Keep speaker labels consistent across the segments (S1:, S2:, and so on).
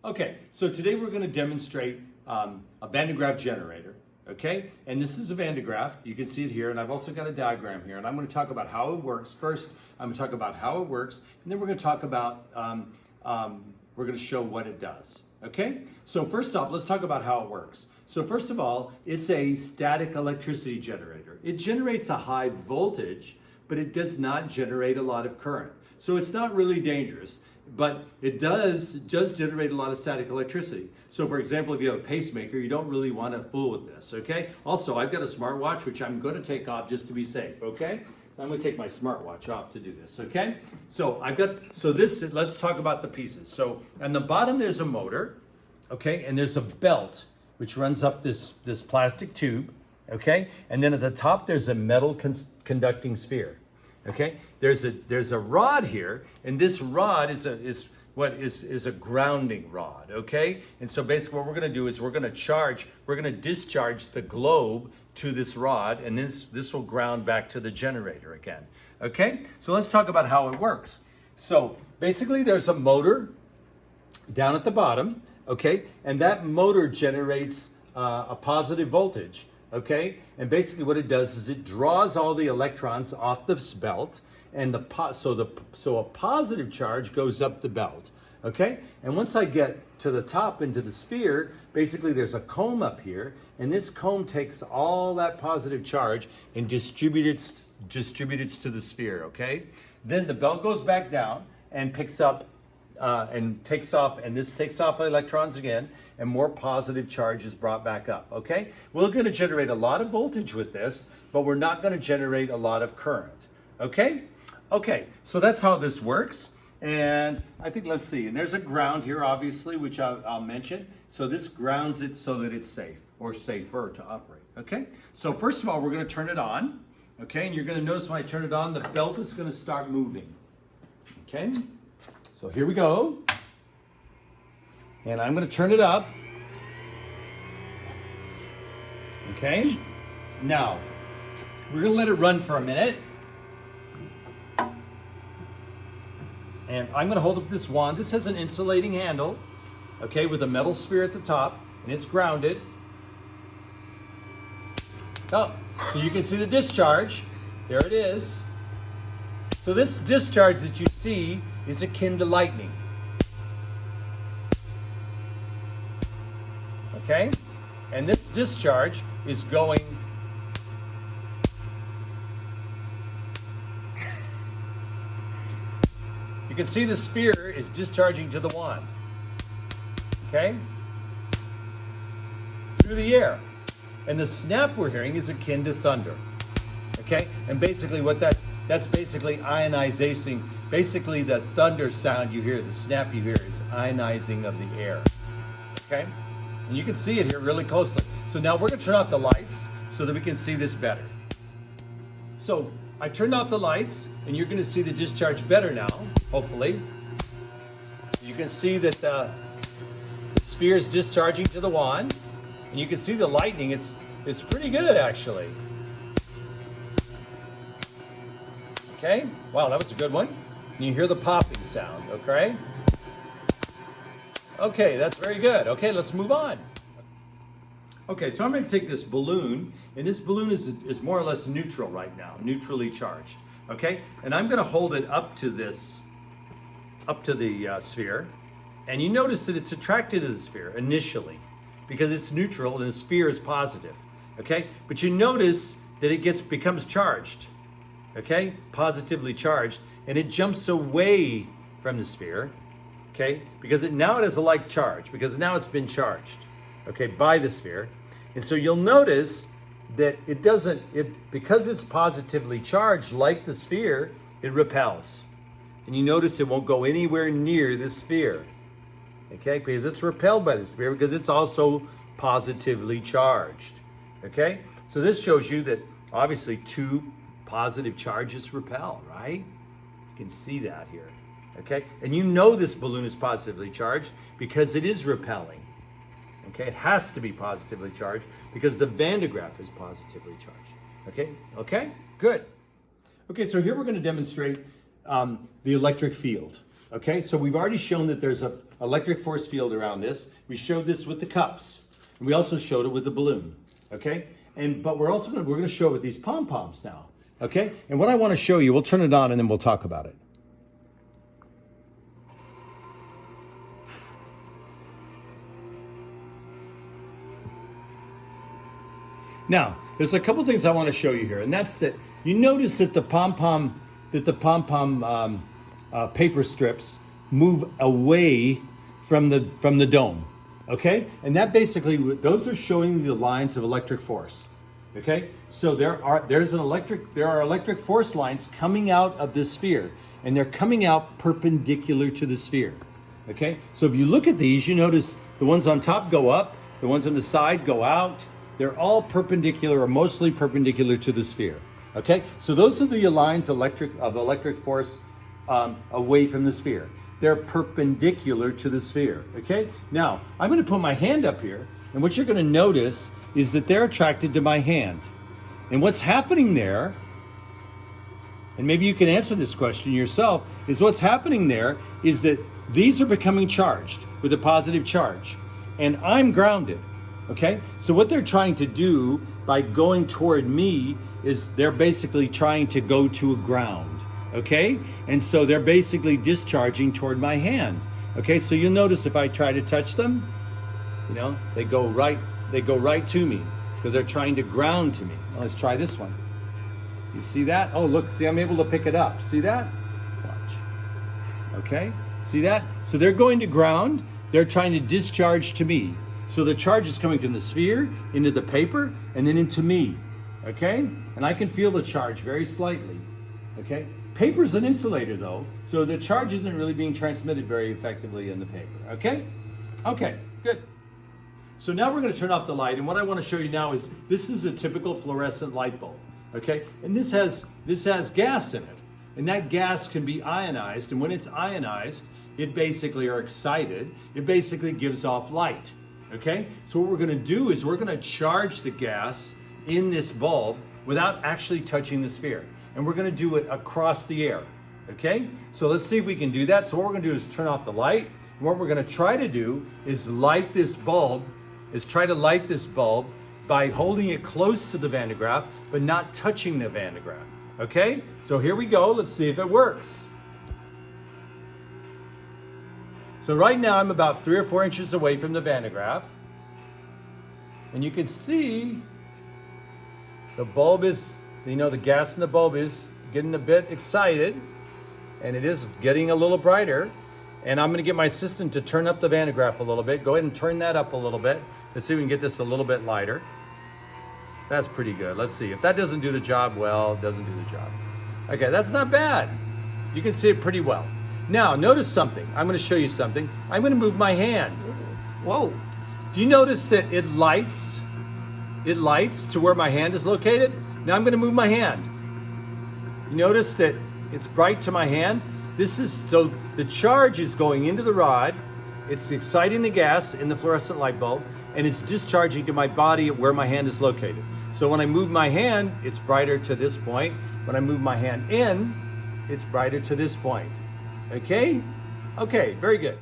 S1: Okay, so today we're going to demonstrate a Van de Graaff generator, okay? And this is a Van de Graaff. You can see it here, and I've also got a diagram here, and I'm going to talk about how it works. First, I'm going to talk about how it works, and then we're going to talk about, we're going to show what it does, okay? So first off, let's talk about how it works. So first of all, it's a static electricity generator. It generates a high voltage, but it does not generate a lot of current. So it's not really dangerous, but it does generate a lot of static electricity. So for example, if you have a pacemaker, you don't really want to fool with this, okay? Also, I've got a smartwatch, which I'm going to take off just to be safe, okay? So I'm going to take my smartwatch off to do this, okay? So let's talk about the pieces. So on the bottom, there's a motor, okay? And there's a belt, which runs up this plastic tube, okay? And then at the top, there's a metal conducting sphere. Okay, there's a rod here, and this rod is a grounding rod. Okay, and so basically what we're going to do is we're going to discharge the globe to this rod, and this will ground back to the generator again. Okay, so let's talk about how it works. So basically, there's a motor down at the bottom. Okay, and that motor generates a positive voltage. Okay, and basically what it does is it draws all the electrons off this belt, and so a positive charge goes up the belt. Okay, and once I get to the top into the sphere, basically there's a comb up here, and this comb takes all that positive charge and distributes to the sphere. Okay, then the belt goes back down and picks up and takes off, and this takes off electrons again, and more positive charge is brought back up, okay? We're going to generate a lot of voltage with this, but we're not going to generate a lot of current, okay? Okay, so that's how this works, and I think, let's see, and there's a ground here, obviously, which I'll mention. So this grounds it so that it's safe, or safer to operate, okay? So first of all, we're going to turn it on, okay? And you're going to notice when I turn it on, the belt is going to start moving, okay? So here we go, and I'm going to turn it up. Okay, now we're going to let it run for a minute, and I'm going to hold up this wand. This has an insulating handle, okay, with a metal sphere at the top, and it's grounded. Oh, so you can see the discharge. There it is. So this discharge that you see is akin to lightning. Okay? And this discharge is going you can see the sphere is discharging to the wand. Okay? Through the air. And the snap we're hearing is akin to thunder. Okay? And basically what that's basically ionization. Basically, the thunder sound you hear, the snap you hear, is ionizing of the air. Okay? And you can see it here really closely. So now we're going to turn off the lights so that we can see this better. So I turned off the lights, and you're going to see the discharge better now, hopefully. You can see that the sphere is discharging to the wand, and you can see the lightning. It's pretty good, actually. Okay? Wow, that was a good one. You hear the popping sound, okay? Okay, that's very good. Okay, let's move on. Okay, so I'm going to take this balloon, and this balloon is more or less neutral right now, neutrally charged, okay? And I'm going to hold it up to the sphere, and you notice that it's attracted to the sphere initially because it's neutral and the sphere is positive, okay? But you notice that it becomes charged, okay? Positively charged. And it jumps away from the sphere, okay? Because now it has a like charge, because now it's been charged, okay, by the sphere. And so you'll notice that because it's positively charged like the sphere, it repels. And you notice it won't go anywhere near the sphere, okay? Because it's repelled by the sphere because it's also positively charged, okay? So this shows you that obviously two positive charges repel, right? You can see that here, okay? And you know this balloon is positively charged because it is repelling, okay? It has to be positively charged because the Van de Graaff is positively charged, okay? Okay, good. Okay, so here we're going to demonstrate the electric field, Okay, so we've already shown that there's an electric force field around this. We showed this with the cups. And we also showed it with the balloon. Okay, but we're going to show it with these pom-poms now. Okay, and what I want to show you, we'll turn it on and then we'll talk about it. Now, there's a couple things I want to show you here, and that's that you notice that the pom-pom paper strips move away from the dome, okay? And that basically, those are showing the lines of electric force, okay? So there are electric force lines coming out of this sphere, and they're coming out perpendicular to the sphere, okay? So if you look at these, you notice the ones on top go up, the ones on the side go out. They're all perpendicular or mostly perpendicular to the sphere. Okay, so those are the lines of electric force away from the sphere. They're perpendicular to the sphere. Okay, now I'm going to put my hand up here, and what you're going to notice is that they're attracted to my hand. And what's happening there, and maybe you can answer this question yourself, is what's happening there is that these are becoming charged with a positive charge, and I'm grounded. Okay, so what they're trying to do by going toward me is they're basically trying to go to a ground. Okay, and so they're basically discharging toward my hand. Okay, so you'll notice if I try to touch them, you know, they go right to me because they're trying to ground to me. Well, let's try this one. You see that? Oh, look, see, I'm able to pick it up. See that? Watch. Okay, see that? So they're going to ground. They're trying to discharge to me. So the charge is coming from the sphere, into the paper, and then into me, okay? And I can feel the charge very slightly, okay? Paper's an insulator though, so the charge isn't really being transmitted very effectively in the paper, okay? Okay, good. So now we're gonna turn off the light, and what I wanna show you now is, this is a typical fluorescent light bulb, okay? And this has gas in it, and that gas can be ionized, and when it's ionized, it basically, or excited, it basically gives off light. Okay, so what we're going to do is we're going to charge the gas in this bulb without actually touching the sphere. And we're going to do it across the air. Okay, so let's see if we can do that. So what we're going to do is turn off the light. And what we're going to try to do is light this bulb, by holding it close to the Van de Graaff, but not touching the Van de Graaff. Okay, so here we go. Let's see if it works. So right now I'm about 3 or 4 inches away from the Van de Graaff. And you can see the bulb is, you know, the gas in the bulb is getting a bit excited, and it is getting a little brighter. And I'm going to get my assistant to turn up the Van de Graaff a little bit. Go ahead and turn that up a little bit. Let's see if we can get this a little bit lighter. That's pretty good. Let's see. If that doesn't do the job well, it doesn't do the job. Okay, that's not bad. You can see it pretty well. Now, notice something. I'm going to show you something. I'm going to move my hand. Whoa. Do you notice that it lights? It lights to where my hand is located. Now I'm going to move my hand. You notice that it's bright to my hand? So the charge is going into the rod. It's exciting the gas in the fluorescent light bulb, and it's discharging to my body where my hand is located. So when I move my hand, it's brighter to this point. When I move my hand in, it's brighter to this point. Okay? Okay, very good.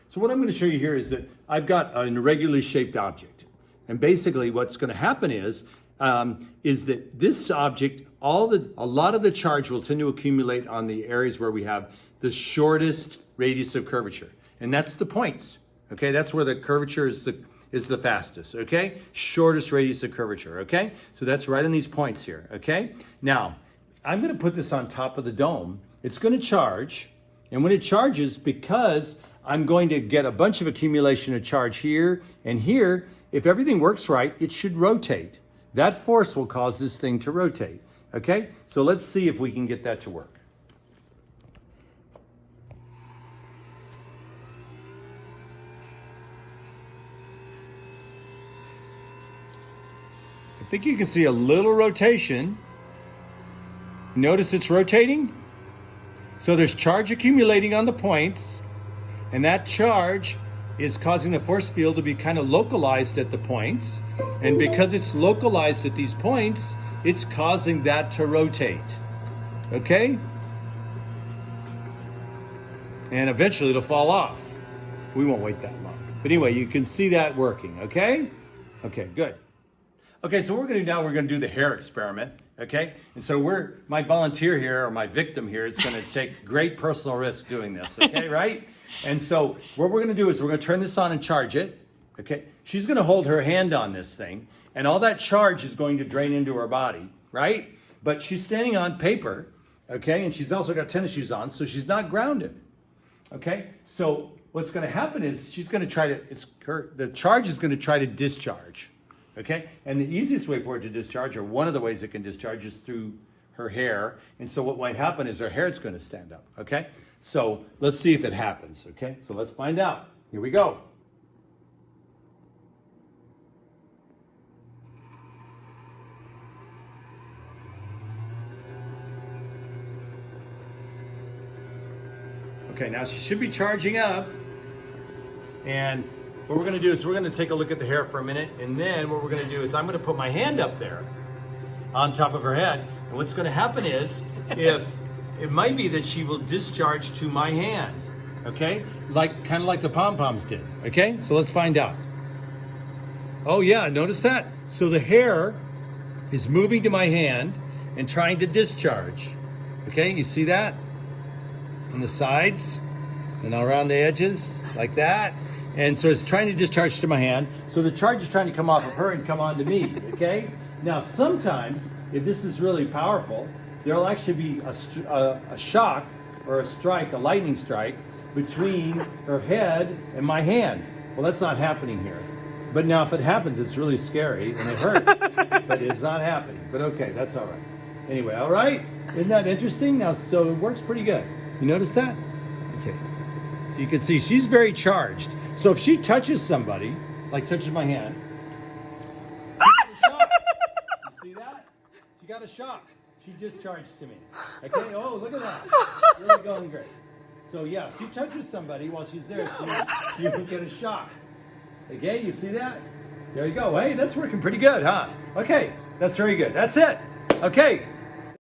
S1: So what I'm going to show you here is that I've got an irregularly shaped object. And basically what's going to happen is that this object, a lot of the charge will tend to accumulate on the areas where we have the shortest radius of curvature. And that's the points. Okay, that's where the curvature is the fastest. Okay, shortest radius of curvature. Okay, so that's right on these points here. Okay, now I'm going to put this on top of the dome. It's going to charge, and when it charges, because I'm going to get a bunch of accumulation of charge here and here, if everything works right, it should rotate. That force will cause this thing to rotate. Okay, so let's see if we can get that to work. I think you can see a little rotation. Notice it's rotating? So there's charge accumulating on the points, and that charge is causing the force field to be kind of localized at the points. And because it's localized at these points, it's causing that to rotate. Okay? and eventually it'll fall off. We won't wait that long. But anyway, you can see that working, okay? Okay, good. Okay, so what we're gonna do now, we're gonna do the hair experiment, okay? And so my volunteer here, or my victim here, is gonna take great personal risk doing this, okay, right? And so what we're gonna do is we're gonna turn this on and charge it, okay? She's gonna hold her hand on this thing, and all that charge is going to drain into her body, right? But she's standing on paper, okay? And she's also got tennis shoes on, so she's not grounded, okay? So what's gonna happen is she's gonna try to, the charge is gonna try to discharge, okay? And the easiest way for it to discharge, or one of the ways it can discharge, is through her hair. And so what might happen is her hair is gonna stand up, okay? So let's see if it happens, okay? So let's find out. Here we go. Okay, now she should be charging up. And what we're gonna do is we're gonna take a look at the hair for a minute, and then what we're gonna do is I'm gonna put my hand up there on top of her head. And what's gonna happen is, it might be that she will discharge to my hand, okay? Kind of like the pom-poms did, okay? So let's find out. Oh yeah, notice that? So the hair is moving to my hand and trying to discharge, okay? You see that? On the sides and around the edges, like that. And so it's trying to discharge to my hand. So the charge is trying to come off of her and come onto me, okay? Now sometimes, if this is really powerful, there'll actually be a shock or a strike, a lightning strike, between her head and my hand. Well, that's not happening here. But now if it happens, it's really scary and it hurts, but it's not happening. But okay, that's all right. Anyway, all right? Isn't that interesting? Now, so it works pretty good. You notice that? Okay. So you can see she's very charged. So if she touches somebody, like touches my hand, she gets a shock. You see that? She got a shock. She discharged to me. Okay, oh, look at that. Really going great. So yeah, if she touches somebody while she's there, she can get a shock. Okay, you see that? There you go. Hey, that's working pretty good, huh? Okay, that's very good. That's it. Okay.